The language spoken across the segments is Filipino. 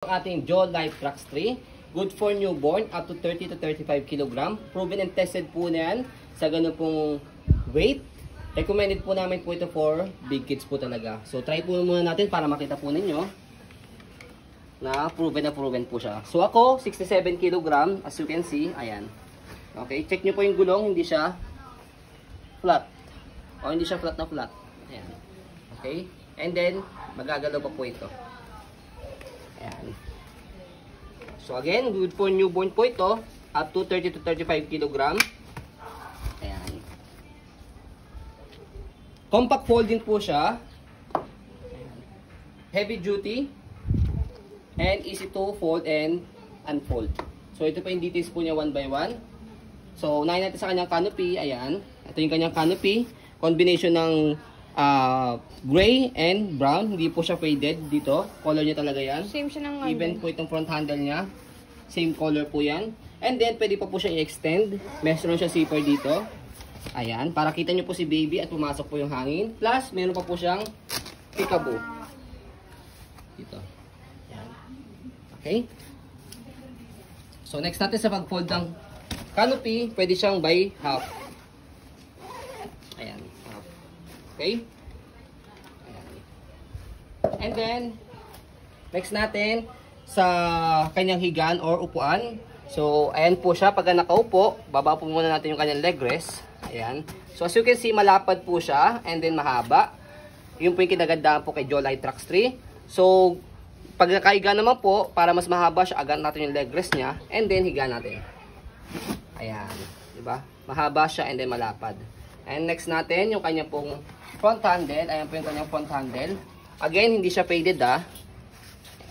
Ating Jaw Life Trax 3. Good for newborn up to 30 to 35 kg. Proven and tested po na yan sa ganun pong weight. Recommended po namin po ito for big kids po talaga. So try po muna natin para makita po ninyo na proven po siya. So ako 67 kg as you can see. Ayan. Okay, check nyo po yung gulong, hindi siya flat. O hindi siya flat na flat. Ayan. Okay, and then magagalaw pa po ito. Ayan. So again, good for newborn po ito, up to 30 to 35 kg. Ayan. Compact folding po siya. Ayan. Heavy duty and easy to fold and unfold. So ito pa yung details po niya one by one. So unahin natin sa kanyang canopy. Ayan. Ito yung kanyang canopy. Combination ng gray and brown. Hindi po siya faded dito. Color niya talaga yan. Same siya ng Even po itong front handle niya. Same color po yan. And then pwede pa po siya i-extend. Meron siya zipper dito. Ayan. Para kita nyo po si baby at pumasok po yung hangin. Plus meron pa po siyang peekaboo. Dito. Ayan. Okay. So next natin sa pag-fold ng canopy. Pwede siyang by half. Ayan. Okay? And then, next natin, sa kanyang higaan or upuan. So, ayan po siya. Pag nakaupo, baba po muna natin yung kanyang leg rest. Ayan. So, as you can see, malapad po siya. And then, mahaba. Yun po yung kinagandaan po kay Jaw Life Trax 3. So, pag nakahiga naman po, para mas mahaba siya, agan natin yung leg rest niya. And then, higa natin. Ayan. Diba? Mahaba siya and then malapad. And next natin, yung kanya pong front handle. Ayan po yung kanyang front handle. Again, hindi siya faded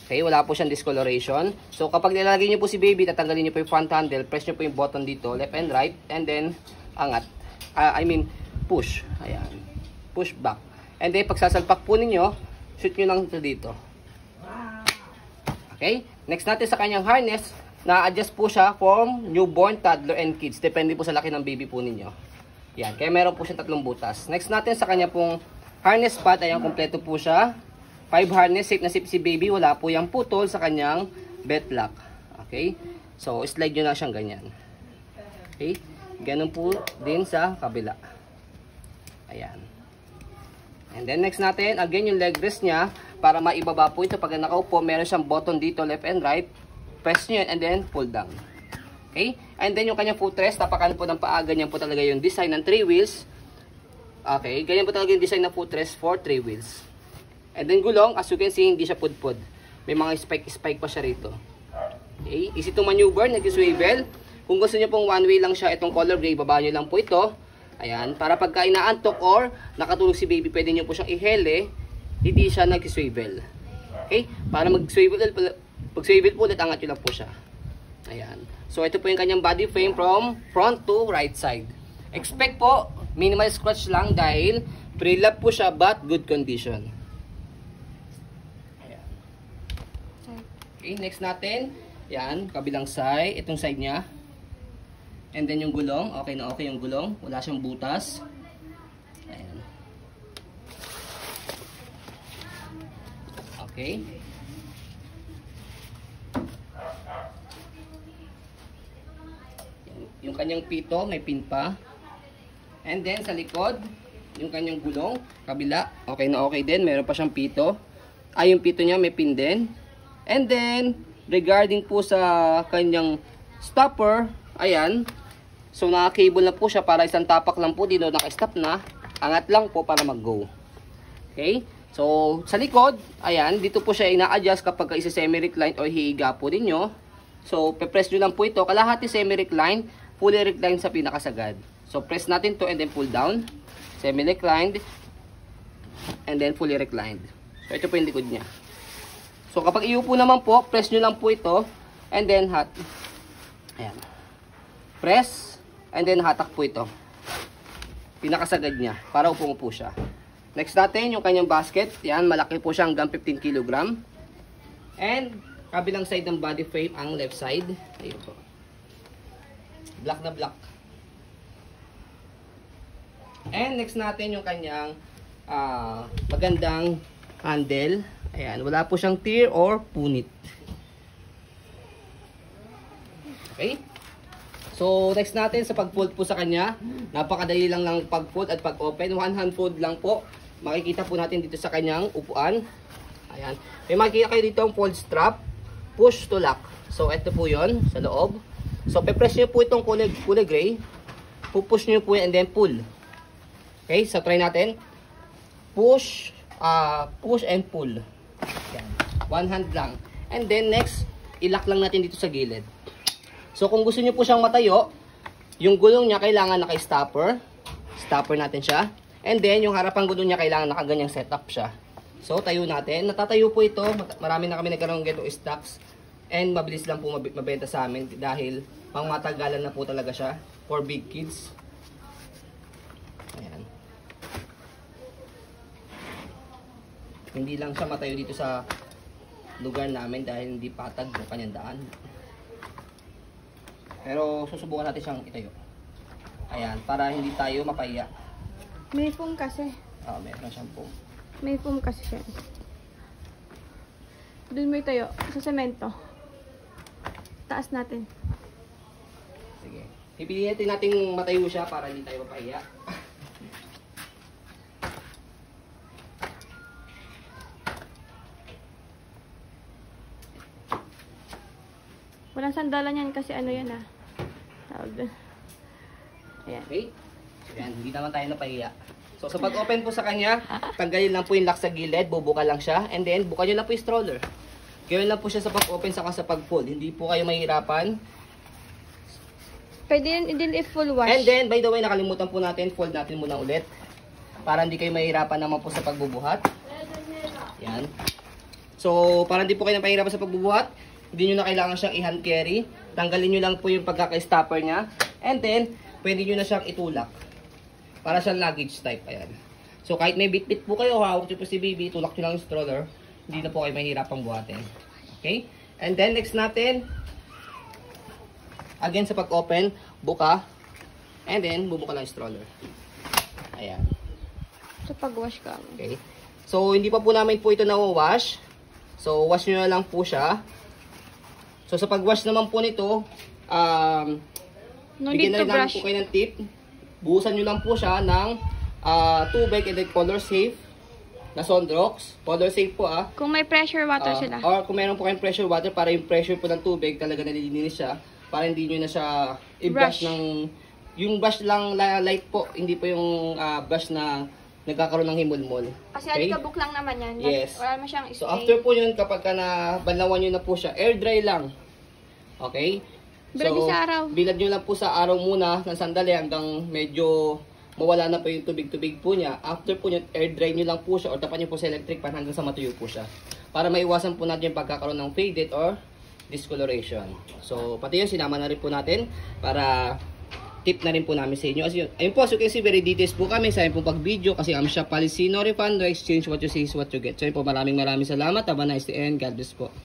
Okay, wala po siyang discoloration. So, kapag nilalagay niyo po si baby, tatanggalin niyo po yung front handle. Press niyo po yung button dito, left and right. And then, angat. Push. Ayan. Push back. And then, pagsasalpak po ninyo, shoot nyo lang ito dito. Okay? Next natin sa kanyang harness, na-adjust po siya from newborn, toddler, and kids. Depende po sa laki ng baby po ninyo. Yan. Kaya meron po siya 3 butas. Next natin sa kanya pong harness pad. Ayan, kompleto po siya. 5 harness. Safe na safe si baby. Wala po yung putol sa kanyang belt lock. Okay? So, slide nyo na siyang ganyan. Okay? Ganun po din sa kabila. Ayan. And then next natin, again yung leg rest niya. Para maibaba po ito. Pag nakaupo, meron siyang button dito, left and right. Press nyo and then pull down. Okay? And then yung kanyang footrest, tapakan po ng paa, ganyan po talaga yung design ng 3 wheels. Okay, ganyan po talaga yung design ng footrest for 3 wheels. And then gulong, as you can see, hindi siya pudpud. May mga spike pa siya rito. Okay, easy to maneuver, nag-swivel. Kung gusto niyo pong one way lang siya, itong color gray, baba nyo lang po ito. Ayan, para pagka inaantok or nakatulog si baby, pwede nyo po siyang ihele, hindi siya nag-swivel. Okay, para mag-swivel po ulit, angat nyo lang po siya. Ayan. So, ito po yung kanyang body frame from front to right side. Expect po, minimal scratch lang dahil pre-lap po siya but good condition. Ayan. Okay, next natin. Yan, kabilang side. Itong side niya. And then yung gulong. Okay na okay yung gulong. Wala siyang butas. Ayan. Okay. Yung kanyang pito, may pin pa. And then, sa likod, yung kanyang gulong, kabila, okay na okay din. Meron pa siyang pito. Yung pito niya, may pin din. And then, regarding po sa kanyang stopper, ayan. So, naka-cable na po siya para isang tapak lang po. Dito naka-stop na. Angat lang po para mag-go. Okay? So, sa likod, ayan, dito po siya ina-adjust kapag isa-semi-recline o hihiga po ninyo. So, pe-press nyo lang po ito. Kalahati semi-recline, fully reclined sa pinakasagad. So, press natin to and then pull down. Semi-reclined. And then fully reclined. So, ito po yung likod niya. So, kapag iupo naman po, press nyo lang po ito. And then, ayan. Press. And then, hatak po ito. Pinakasagad niya. Para upong-upo siya. Next natin, yung kanyang basket. Yan, malaki po siya hanggang 15 kg. And, kabilang side ng body frame, ang left side. Ayun po. Black na black. And next natin yung kanyang magandang handle. Ayan, wala po siyang tear or punit. Okay? So, next natin sa pag-fold po sa kanya, napakadali lang ng pag-fold at pag-open. One hand fold lang po. Makikita po natin dito sa kanyang upuan. Ayan. May makikita kayo dito ang fold strap, push to lock. So, ito po yon sa loob. So, pe-press nyo po itong kulay gray. Pupush nyo po yan and then pull. Okay? So, try natin. Push and pull. Ayan. One hand lang. And then, next, ilock lang natin dito sa gilid. So, kung gusto niyo po siyang matayo, yung gulong niya kailangan naka-stopper. Stopper natin siya. And then, yung harapang gulong niya kailangan nakaganyang setup siya. So, tayo natin. Natatayo po ito. Marami na kami nagkaroon ng ganitong stocks. And mabilis lang po mabenta sa amin dahil pang matagalan na po talaga siya for big kids. Ayan. Hindi lang siya matayo dito sa lugar namin dahil hindi patag yung kanyang daan. Pero susubukan natin siyang itayo. Ayan, para hindi tayo mapahiya. May foam kasi. Meron siyang foam. May foam kasi siya. Doon mo itayo, sa semento. Taas natin. Sige. Pipiliin natin matayo siya para hindi tayo mapahiya. Walang sandalan yan kasi ano yan tawag doon. Ayan. Okay? Ayan, hindi naman tayo napahiya. So, sa pag-open po sa kanya, tanggalin lang po yung lock sa gilid, bubuka lang siya, and then, buka nyo lang po yung stroller. Gawin lang po siya sa pag-open saka sa pag-fold. Hindi po kayo mahirapan. Pwede din i-full wash. And then, by the way, nakalimutan po natin, fold natin muna ulit. Para hindi kayo mahirapan naman po sa pagbubuhat. Yan. So, para hindi po kayo napahirapan sa pagbubuhat, hindi nyo na kailangan siyang i-hand carry. Tanggalin nyo lang po yung pagkaka-stopper niya. And then, pwede nyo na siyang itulak. Para siyang luggage type. Ayan. So, kahit may bit-bit po kayo, hawak nyo po si baby, tulak nyo lang yung stroller, hindi na po kayo mahirapang buhatin. Okay? And then, next natin, again sa pag-open, buka. And then, bubuka lang yung stroller. Ayan. So, pag-wash ka. Okay? So, hindi pa po namin po ito na-wash. So, wash nyo na lang po siya. So, sa pag-wash naman po nito, bigyan na rin namin po kayo ng tip. Buhusan nyo lang po siya ng tubig and then color safe na Sondrox. Color safe po Kung may pressure water sila. Or kung meron po kayong pressure water, para yung pressure po ng tubig talaga nalilinis siya. Para hindi nyo na siya i-brush ng... Yung brush lang light po, hindi po yung brush na nagkakaroon ng himulmol. Kasi alikabok lang naman yan. Yes. Wala naman siyang stay. So after po yun, kapag na banlawan nyo na po siya, air dry lang. Okay? Bilad nyo sa araw. Bilad nyo lang po sa araw muna ng sandali hanggang medyo mawala na po yung tubig-tubig po niya. After po nyo, air dry nyo lang po siya or tapan nyo po sa electric fan hanggang sa matuyo po siya. Para maiwasan po natin yung pagkakaroon ng faded or discoloration. So pati yun, sinama na rin po natin para tip na rin po namin sa inyo. Ayun po, as you can see, very details po kami sa ayun po pag-video kasi kami siya policy, no refund, no exchange, what you see is what you get. So ayun po, maraming salamat. Have a nice day and God bless po.